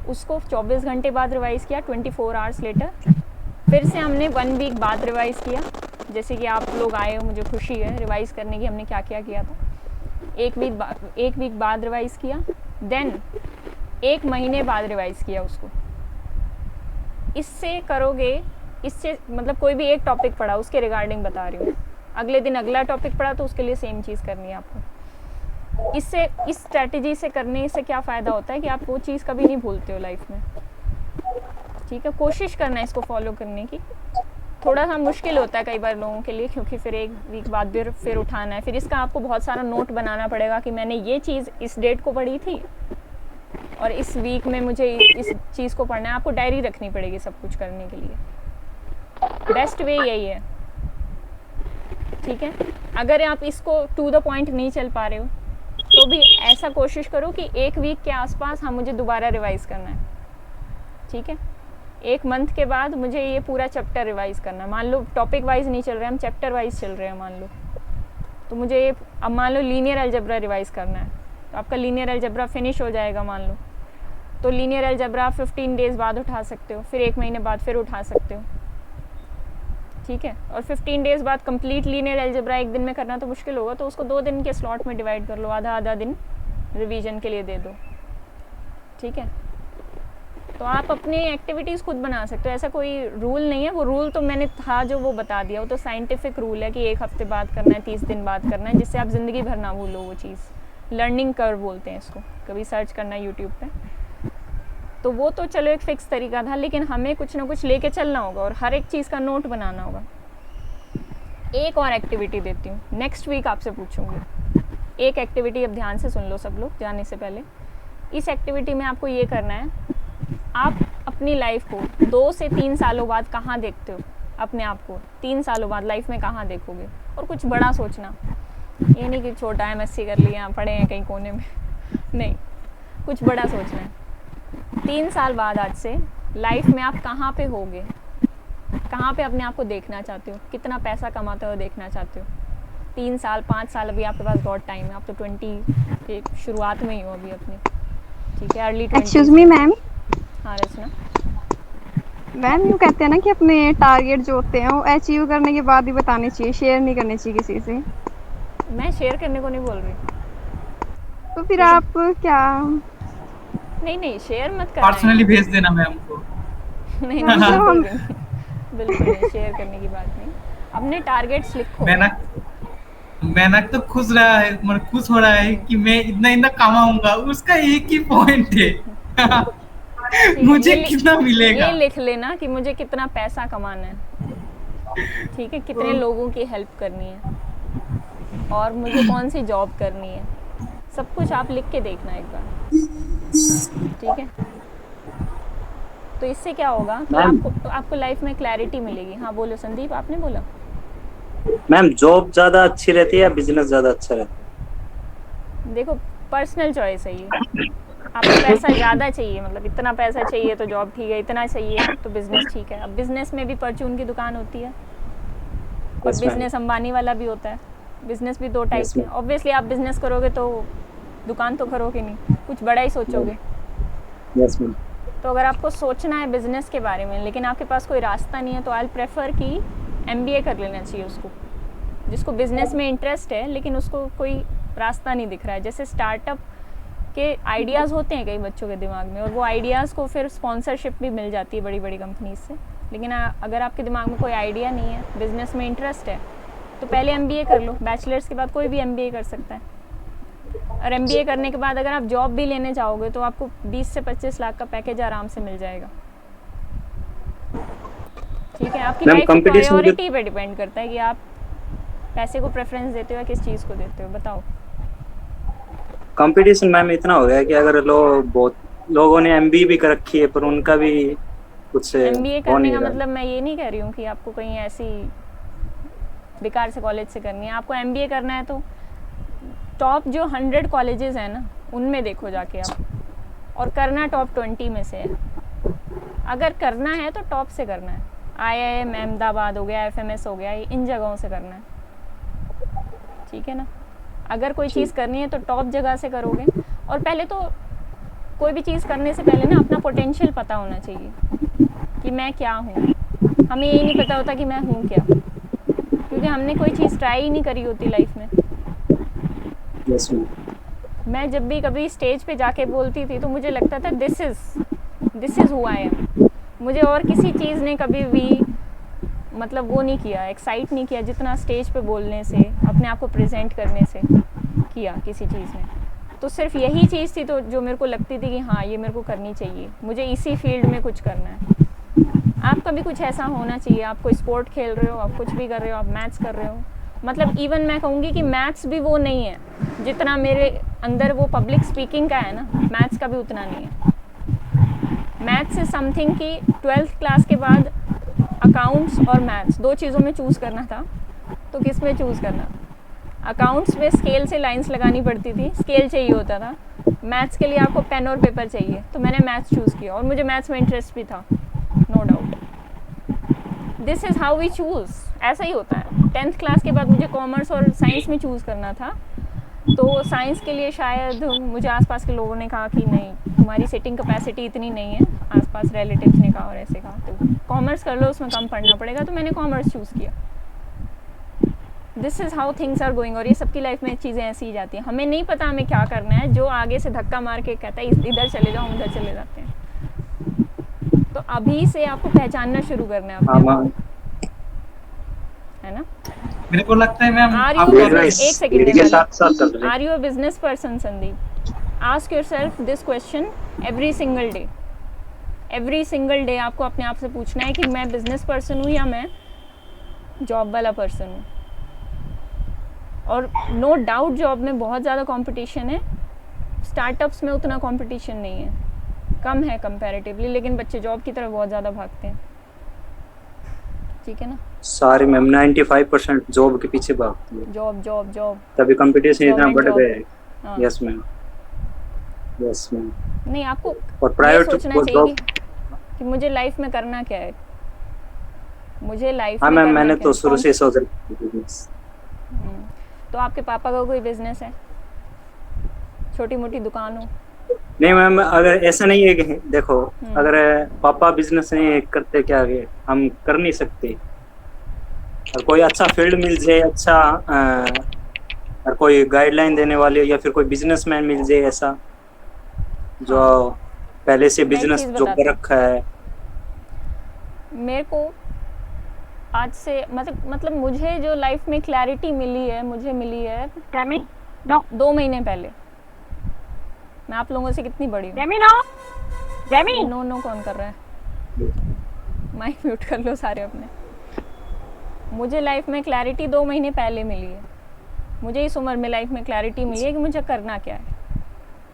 उसको 24 घंटे बाद रिवाइज़ किया, 24 आवर्स लेटर। फिर से हमने 1 वीक बाद रिवाइज़ किया, जैसे कि आप लोग आए हो, मुझे खुशी है रिवाइज़ करने की, हमने क्या क्या किया था। एक वीक बाद रिवाइज़ किया, देन 1 महीने बाद रिवाइज़ किया उसको। इससे करोगे, इससे मतलब कोई भी एक टॉपिक पढ़ा उसके रिगार्डिंग बता रही हूँ, अगले दिन अगला टॉपिक पढ़ा तो उसके लिए सेम चीज़ करनी है आपको। इससे, इस स्ट्रैटेजी से करने से क्या फ़ायदा होता है कि आप वो चीज़ कभी नहीं भूलते हो लाइफ में। ठीक है, कोशिश करना है इसको फॉलो करने की। थोड़ा सा मुश्किल होता है कई बार लोगों के लिए, क्योंकि फिर 1 वीक बाद फिर उठाना है, फिर इसका आपको बहुत सारा नोट बनाना पड़ेगा कि मैंने ये चीज़ इस डेट को पढ़ी थी और इस वीक में मुझे इस चीज़ को पढ़ना है। आपको डायरी रखनी पड़ेगी सब कुछ करने के लिए। बेस्ट वे यही है। ठीक है, अगर आप इसको टू द पॉइंट नहीं चल पा रहे हो तो भी ऐसा कोशिश करो कि 1 वीक के आसपास हाँ मुझे दोबारा रिवाइज़ करना है। ठीक है, 1 मंथ के बाद मुझे ये पूरा चैप्टर रिवाइज़ करना है। मान लो टॉपिक वाइज नहीं चल रहे, हम चैप्टर वाइज चल रहे हैं मान लो, तो मुझे ये, अब मान लो लीनियर अलजेब्रा रिवाइज़ करना है, तो आपका लीनियर अलजेब्रा फिनिश हो जाएगा मान लो, तो लीनियर अलजेब्रा 15 डेज़ बाद उठा सकते हो, फिर 1 महीने बाद फिर उठा सकते हो। ठीक है, और 15 डेज़ बाद कंप्लीट लीनियर अलजेब्रा 1 दिन में करना तो मुश्किल होगा, तो उसको 2 दिन के स्लॉट में डिवाइड कर लो, आधा आधा दिन रिवीजन के लिए दे दो। ठीक है, तो आप अपनी एक्टिविटीज़ खुद बना सकते हो, ऐसा कोई रूल नहीं है। वो रूल तो मैंने था जो वो बता दिया, वो तो साइंटिफिक रूल है कि 1 हफ्ते बाद करना है, 30 दिन बाद करना है, जिससे आप ज़िंदगी भर ना भूलो वो चीज़। लर्निंग कर्व बोलते हैं इसको, कभी सर्च करना यूट्यूब पे। तो वो तो चलो एक फ़िक्स तरीका था, लेकिन हमें कुछ ना कुछ लेके चलना होगा और हर एक चीज़ का नोट बनाना होगा। एक और एक्टिविटी देती हूँ, नेक्स्ट वीक आपसे पूछूँगी। एक एक्टिविटी अब ध्यान से सुन लो सब लोग जाने से पहले। इस एक्टिविटी में आपको ये करना है, आप अपनी लाइफ को 2 से 3 सालों बाद कहाँ देखते हो अपने आप को, 3 सालों बाद लाइफ में कहाँ देखोगे, और कुछ बड़ा सोचना। ये नहीं कि छोटा MSc कर लिया पढ़े हैं कहीं कोने में नहीं, कुछ बड़ा सोचना है। 3 साल बाद आज से लाइफ में आप कहाँ पे होगे, कहाँ पे अपने आप को देखना चाहते हो, कितना पैसा कमाते हो देखना चाहते हो। 3 साल 5 साल अभी आपके पास बहुत टाइम है, आप तो 20 के शुरुआत में ही हो अभी अपने। ठीक है, अर्ली 20। एक्सक्यूज मी मैम, हाँ रचना। मैम यूँ कहते हैं ना कि अपने टारगेट जो होते हैं वो अचीव करने के बाद ही बताने चाहिए, शेयर नहीं करने चाहिए किसी से। मैं शेयर करने को नहीं बोल रही, तो फिर आप क्या? नहीं शेयर मत करना पर्सनली भेज देना मैम को। नहीं मतलब हम बिल्कुल नहीं, शेयर करने की बात नहीं। अपने टारगेट्स लिखो। मेहनत तो खुश रहा है, मतलब खुश हो रहा है कि मैं इतना इतना कमाऊंगा, उसका एक ही पॉइंट है मुझे कितना मिलेगा। ये लिख लेना कि मुझे कितना पैसा कमाना है। ठीक है, कितने लोगों की हेल्प करनी है और मुझे कौन सी जॉब करनी है, सब कुछ आप लिख के देखना एक बार। ठीक है, तो इससे क्या होगा कि आपको लाइफ में क्लैरिटी मिलेगी। हाँ बोलो संदीप, आपने बोला। मैम जॉब ज्यादा अच्छी रहती है या बिजनेस ज्यादा अच्छा रहता है? देखो पर्सनल चॉइस है ये। आपको पैसा ज़्यादा चाहिए, मतलब इतना पैसा चाहिए तो जॉब ठीक है, इतना चाहिए तो बिज़नेस ठीक है। अब बिज़नेस में भी परचून की दुकान होती है और बिज़नेस अंबानी वाला भी होता है। बिज़नेस भी 2 टाइप के। ऑब्वियसली आप बिज़नेस करोगे तो दुकान तो करोगे नहीं, कुछ बड़ा ही सोचोगे। तो अगर आपको सोचना है बिज़नेस के बारे में लेकिन आपके पास कोई रास्ता नहीं है, तो आई प्रेफर कि MBA कर लेना चाहिए उसको, जिसको बिज़नेस में इंटरेस्ट है लेकिन उसको कोई रास्ता नहीं दिख रहा है। जैसे स्टार्टअप के आइडियाज़ होते हैं कई बच्चों के दिमाग में, और वो आइडियाज़ को फिर स्पॉन्सरशिप भी मिल जाती है बड़ी बड़ी कंपनीज से। लेकिन अगर आपके दिमाग में कोई आइडिया नहीं है, बिज़नेस में इंटरेस्ट है, तो पहले MBA कर लो। बैचलर्स के बाद कोई भी MBA कर सकता है, और MBA करने के बाद अगर आप जॉब भी लेने चाहोगे तो आपको 20 से 25 लाख का पैकेज आराम से मिल जाएगा। ठीक है, आपकी मैम लाइफ की कंपटीशन के प्रायोरिटी पे डिपेंड करता है कि आप पैसे को प्रेफरेंस देते हो या किस चीज़ को देते हो, बताओ। कंपटीशन मैम इतना हो गया कि अगर लोग बहुत लोगों ने एमबीए भी कर रखी है पर उनका भी कुछ एमबीए हो करने नहीं का रहा। मतलब मैं ये नहीं कह रही हूँ कि आपको कहीं ऐसी बेकार से कॉलेज से करनी है। आपको एमबीए करना है तो टॉप जो 100 कॉलेजेस हैं ना उनमें देखो जाके आप, और करना टॉप 20 में से है। अगर करना है तो टॉप से करना है। आईआईएम अहमदाबाद हो गया, एफएमएस हो गया, इन जगहों से करना है, ठीक है ना। अगर कोई चीज़ करनी है तो टॉप जगह से करोगे। और पहले तो कोई भी चीज़ करने से पहले ना अपना पोटेंशियल पता होना चाहिए कि मैं क्या हूँ। हमें यही नहीं पता होता कि मैं हूँ क्या, क्योंकि हमने कोई चीज़ ट्राई ही नहीं करी होती लाइफ में। Yes ma'am. मैं जब भी कभी स्टेज पे जाके बोलती थी तो मुझे लगता था this is who I am. मुझे और किसी चीज़ ने कभी भी मतलब वो नहीं किया, एक्साइट नहीं किया जितना स्टेज पे बोलने से, अपने आप को प्रेजेंट करने से किया किसी चीज़ ने। तो सिर्फ यही चीज़ थी तो जो मेरे को लगती थी कि हाँ ये मेरे को करनी चाहिए, मुझे इसी फील्ड में कुछ करना है। आपका भी कुछ ऐसा होना चाहिए। आप कोई स्पोर्ट खेल रहे हो, आप कुछ भी कर रहे हो, आप मैथ्स कर रहे हो, मतलब इवन मैं कहूँगी कि मैथ्स भी वो नहीं है जितना मेरे अंदर वो पब्लिक स्पीकिंग का है ना, मैथ्स का भी उतना नहीं है। मैथ्स इज़ समथिंग कि 12th क्लास के बाद अकाउंट्स और मैथ्स दो चीज़ों में चूज़ करना था, तो किस में चूज़ करना। अकाउंट्स में स्केल से लाइंस लगानी पड़ती थी, स्केल चाहिए होता था। मैथ्स के लिए आपको पेन और पेपर चाहिए, तो मैंने मैथ्स चूज़ किया और मुझे मैथ्स में इंटरेस्ट भी था, no doubt. This is how we choose, ऐसा ही होता है। 10th क्लास के बाद मुझे कॉमर्स और साइंस में चूज़ करना था, तो साइंस के लिए शायद मुझे आसपास के लोगों ने कहा कि नहीं तुम्हारी सिटिंग कैपेसिटी इतनी नहीं है, आसपास रिलेटिव्स ने कहा और ऐसे कहा, तो कॉमर्स कर लो उसमें कम पढ़ना पड़ेगा, तो मैंने कॉमर्स चूज़ किया। This is how things are going. और ये सबकी लाइफ में चीज़ें ऐसी ही जाती हैं, हमें नहीं पता हमें क्या करना है, जो आगे से धक्का मार के कहता है इधर चले जाओ, उधर चले जाते हैं। तो अभी से आपको पहचानना शुरू करना है हाँ अपने मैम। आप, है ना। मेरे को लगता है मैम आर आप यू वेरी बिजनेस, एक नाइस, सेकेंड मेरे के साथ साथ चल रहे are you a business person Sandeep? Ask yourself this question every single day. Every single day आपको अपने आप से पूछना है कि मैं बिजनेस पर्सन हूँ या मैं जॉब वाला पर्सन हूँ। और नो डाउट जॉब में बहुत ज़्यादा कंपटीशन है, स्टार्टअप्स में उतना कंपटीशन नहीं है, कम है कंपैरेटिवली, लेकिन बच्चे जॉब की तरफ बहुत ज़्यादा भागते हैं, ठीक है ना। सारे मैम 95% जॉब के पीछे भागती है, जॉब जॉब जॉब, तभी कंपटीशन इतना गवर्नमेंट बढ़ जॉब। गया है। हाँ यस मैम, यस मैम। नहीं, आपको और ये प्राइवेट सोचना चाहिए जॉब, कि मुझे लाइफ में करना क्या है, मुझे लाइफ हाँ में मैम करना मैंने क्या तो है। शुरू से सोच रखी। तो आपके पापा का कोई बिजनेस है, छोटी मोटी दुकान हो? नहीं मैम, अगर ऐसा नहीं है कि देखो, हम्म। अगर पापा बिजनेस नहीं करते क्या आगे हम कर नहीं सकते। और कोई अच्छा फील्ड मिल जाए, अच्छा और कोई गाइडलाइन देने वाले या फिर कोई बिजनेसमैन मिल जाए ऐसा जो हाँ, पहले से मैं एक बिजनेस चीज़ जो बताती कर हूँ, रखा है। मेरे को आज से मतलब मुझे जो लाइफ में क्लैरिटी मिली है, मुझे मिली है Demi, no, 2 महीने पहले। मैं आप लोगों से कितनी बड़ी हूँ? Demi, no, Demi. No no कौन कर रहा है? माइक म्यूट कर लो सारे अपने। मुझे लाइफ में क्लैरिटी 2 महीने पहले मिली है। मुझे इस उम्र में लाइफ में क्लैरिटी मिली है कि मुझे करना क्या है।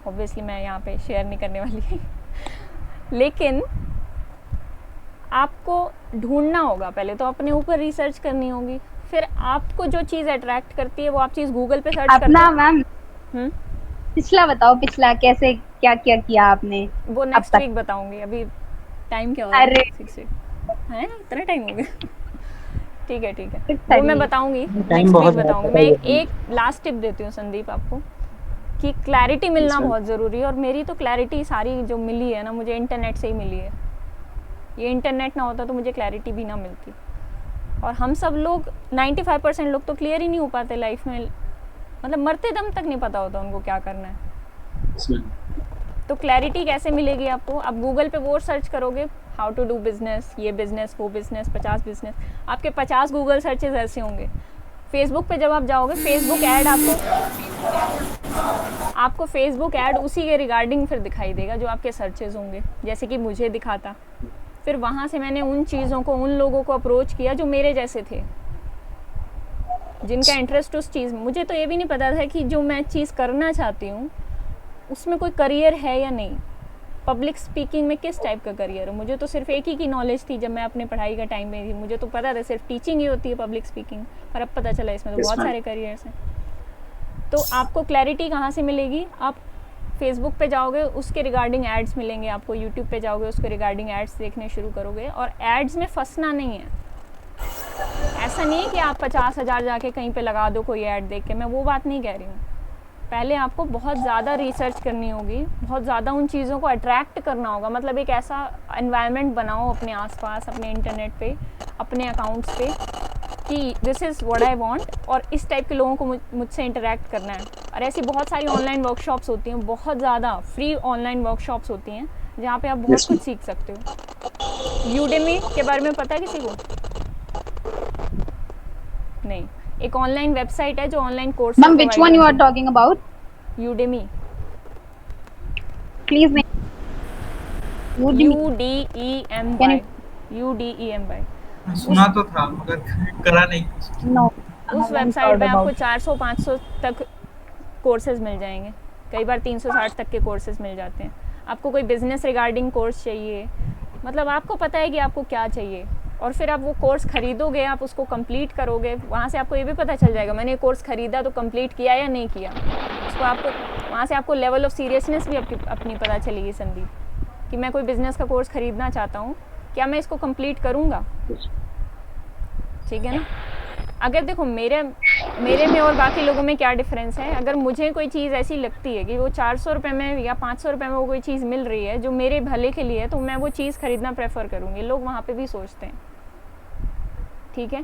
ऑब्वियसली मैं यहाँ पे शेयर नहीं करने वाली लेकिन आपको ढूंढना होगा, पहले तो अपने ऊपर रिसर्च करनी होगी, फिर आपको जो चीज़ अट्रैक्ट करती है वो आप चीज़ गूगल पे सर्च करते अपना हो। मैम हम्म, पिछला बताओ, पिछला कैसे क्या क्या किया आपने? वो अब नेक्स्ट तक वीक बताऊंगी। अभी टाइम क्या हो रहा है? अरे 6 है, इतना टाइम हो गया ठीक है ठीक है, Six वो मैं time बताऊंगी, टाइम नेक्स्ट बहुत वीक बताऊंगी। ज़्यादा मैं है। एक लास्ट टिप देती हूँ संदीप आपको कि क्लैरिटी मिलना अच्छा। बहुत ज़रूरी है। और मेरी तो क्लैरिटी सारी जो मिली है ना, मुझे इंटरनेट से ही मिली है। ये इंटरनेट ना होता तो मुझे क्लैरिटी भी ना मिलती। और हम सब लोग 95% लोग तो क्लियर ही नहीं हो पाते लाइफ में, मतलब मरते दम तक नहीं पता होता उनको क्या करना है। तो क्लैरिटी कैसे मिलेगी आपको? आप गूगल पे वो सर्च करोगे, हाउ टू डू बिजनेस, ये बिजनेस वो बिजनेस, 50 बिजनेस, आपके 50 गूगल सर्चेस ऐसे होंगे। फेसबुक पे जब आप जाओगे, फेसबुक ऐड आपको फेसबुक ऐड उसी के रिगार्डिंग फिर दिखाई देगा जो आपके सर्चेस होंगे, जैसे कि मुझे दिखाता फिर वहाँ से मैंने उन चीज़ों को, उन लोगों को अप्रोच किया जो मेरे जैसे थे, जिनका इंटरेस्ट उस चीज़ में। मुझे तो ये भी नहीं पता था कि जो मैं चीज़ करना चाहती हूँ उसमें कोई करियर है या नहीं, पब्लिक स्पीकिंग में किस टाइप का करियर है। मुझे तो सिर्फ एक ही की नॉलेज थी जब मैं अपने पढ़ाई का टाइम में थी, मुझे तो पता था सिर्फ टीचिंग ही होती है पब्लिक स्पीकिंग, पर अब पता चला इसमें तो Yes, बहुत ma'am. सारे करियर्स हैं। तो आपको क्लैरिटी कहाँ से मिलेगी? आप फेसबुक पे जाओगे, उसके रिगार्डिंग एड्स मिलेंगे आपको, यूट्यूब पे जाओगे, उसके रिगार्डिंग एड्स देखने शुरू करोगे, और एड्स में फंसना नहीं है। ऐसा नहीं है कि आप 50,000 जाके कहीं पे लगा दो कोई ऐड देख के, मैं वो बात नहीं कह रही हूँ। पहले आपको बहुत ज़्यादा रिसर्च करनी होगी, बहुत ज़्यादा उन चीज़ों को अट्रैक्ट करना होगा, मतलब एक ऐसा एनवायरनमेंट बनाओ अपने आसपास, अपने इंटरनेट पे, अपने अकाउंट्स पे, कि this is what I want, और इस टाइप के लोगों को मुझसे इंटरेक्ट करना है। और ऐसी बहुत सारी ऑनलाइन वर्कशॉप्स होती हैं, बहुत ज़्यादा फ्री ऑनलाइन वर्कशॉप्स होती हैं जहाँ पे आप बहुत Yes, कुछ सीख सकते हो। यूडेमी के बारे में पता है किसी को? नहीं, एक ऑनलाइन वेबसाइट है जो online course Ma'am, which one you are talking about? Udemy, Please name. UDEMY, UDEMY। सुना तो था मगर करा नहीं कुछ। No. उस वेबसाइट पे आपको 400-500 तक कोर्सेज मिल जाएंगे, कई बार 360 तक के कोर्सेज मिल जाते हैं। आपको कोई बिजनेस रिगार्डिंग कोर्स चाहिए, मतलब आपको पता है कि आपको क्या चाहिए, और फिर आप वो कोर्स खरीदोगे, आप उसको कंप्लीट करोगे, वहाँ से आपको ये भी पता चल जाएगा मैंने कोर्स खरीदा तो कंप्लीट किया या नहीं किया। उसको आपको वहाँ से आपको लेवल ऑफ सीरियसनेस भी अपनी पता चलेगी संदीप, कि मैं कोई बिज़नेस का कोर्स ख़रीदना चाहता हूँ, क्या मैं इसको कंप्लीट करूँगा? ठीक है ना। अगर देखो मेरे में और बाकी लोगों में क्या डिफरेंस है, अगर मुझे कोई चीज़ ऐसी लगती है कि वो 400 रुपये में या 500 रुपये में वो कोई चीज़ मिल रही है जो मेरे भले के लिए है, तो मैं वो चीज़ ख़रीदना प्रेफर करूँगी। लोग वहाँ पे भी सोचते हैं, ठीक है।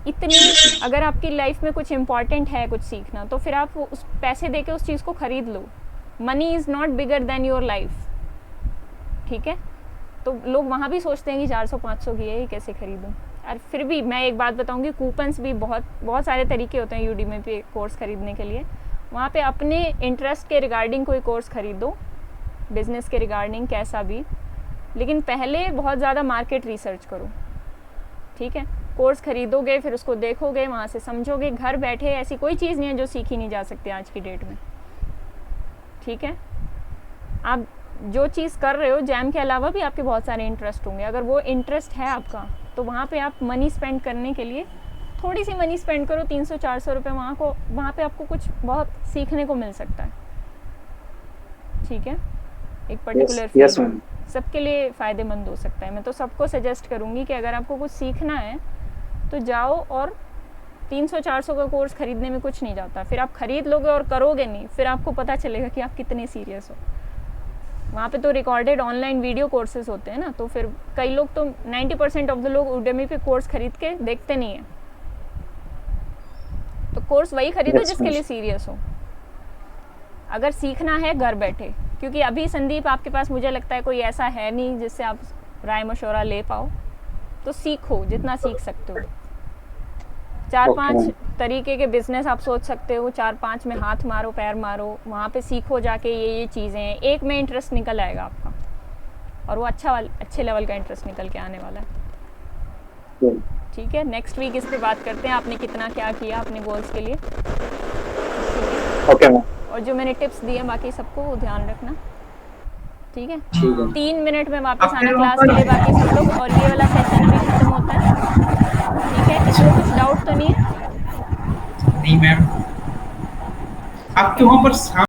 इतनी अगर आपकी लाइफ में कुछ इम्पॉर्टेंट है, कुछ सीखना, तो फिर आप उस पैसे दे के उस चीज़ को ख़रीद लो। Money is not bigger than your life, ठीक है। तो लोग वहाँ भी सोचते हैं कि 400-500 की है, ये कैसे ख़रीदूँ। और फिर भी मैं एक बात बताऊंगी, कूपन्स भी बहुत सारे तरीके होते हैं यूडीमी पे कोर्स ख़रीदने के लिए। वहाँ पे अपने इंटरेस्ट के रिगार्डिंग कोई कोर्स ख़रीदो, बिज़नेस के रिगार्डिंग कैसा भी, लेकिन पहले बहुत ज़्यादा मार्केट रिसर्च करो, ठीक है। कोर्स ख़रीदोगे, फिर उसको देखोगे, वहाँ से समझोगे। घर बैठे ऐसी कोई चीज़ नहीं है जो सीखी नहीं जा सकती आज की डेट में, ठीक है। आप जो चीज़ कर रहे हो, जैम के अलावा भी आपके बहुत सारे इंटरेस्ट होंगे। अगर वो इंटरेस्ट है आपका, तो वहाँ पे आप मनी स्पेंड करने के लिए थोड़ी सी मनी स्पेंड करो, 300-400 रुपये, वहाँ पे आपको कुछ बहुत सीखने को मिल सकता है, ठीक है। एक पर्टिकुलर yes, ma'am. सबके लिए फ़ायदेमंद हो सकता है। मैं तो सबको सजेस्ट करूँगी कि अगर आपको कुछ सीखना है तो जाओ, और 300-400 का कोर्स ख़रीदने में कुछ नहीं जाता। फिर आप ख़रीद लोगे और करोगे नहीं, फिर आपको पता चलेगा कि आप कितने सीरियस हो। वहाँ पे तो रिकॉर्डेड ऑनलाइन वीडियो कोर्सेज होते हैं ना, तो फिर कई लोग तो 90% ऑफ द लोग उडेमी पे कोर्स खरीद के देखते नहीं हैं। तो कोर्स वही खरीदो जिसके लिए सीरियस हो। अगर सीखना है घर बैठे, क्योंकि अभी संदीप आपके पास मुझे लगता है कोई ऐसा है नहीं जिससे आप राय मशवरा ले पाओ, तो सीखो जितना सीख सकते हो। 4-5 तरीके के बिजनेस आप सोच सकते हो, 4-5 में हाथ मारो, पैर मारो, वहाँ पे सीखो जाके ये चीज़ें हैं। एक में इंटरेस्ट निकल आएगा आपका, और वो अच्छे लेवल का इंटरेस्ट निकल के आने वाला है, ठीक है। नेक्स्ट वीक इस पे बात करते हैं, आपने कितना क्या किया अपने गोल्स के लिए, ओके मैम। और जो मैंने टिप्स दिए बाकी सबको वो ध्यान रखना, ठीक है। 3 मिनट में वापस आना क्लास के लिए बाकी सब लोग, और ये वाला सेशन भी खत्म होता है, ठीक है। इसमें कुछ डाउट तो नहीं है? नहीं मैम, आपके वहाँ पर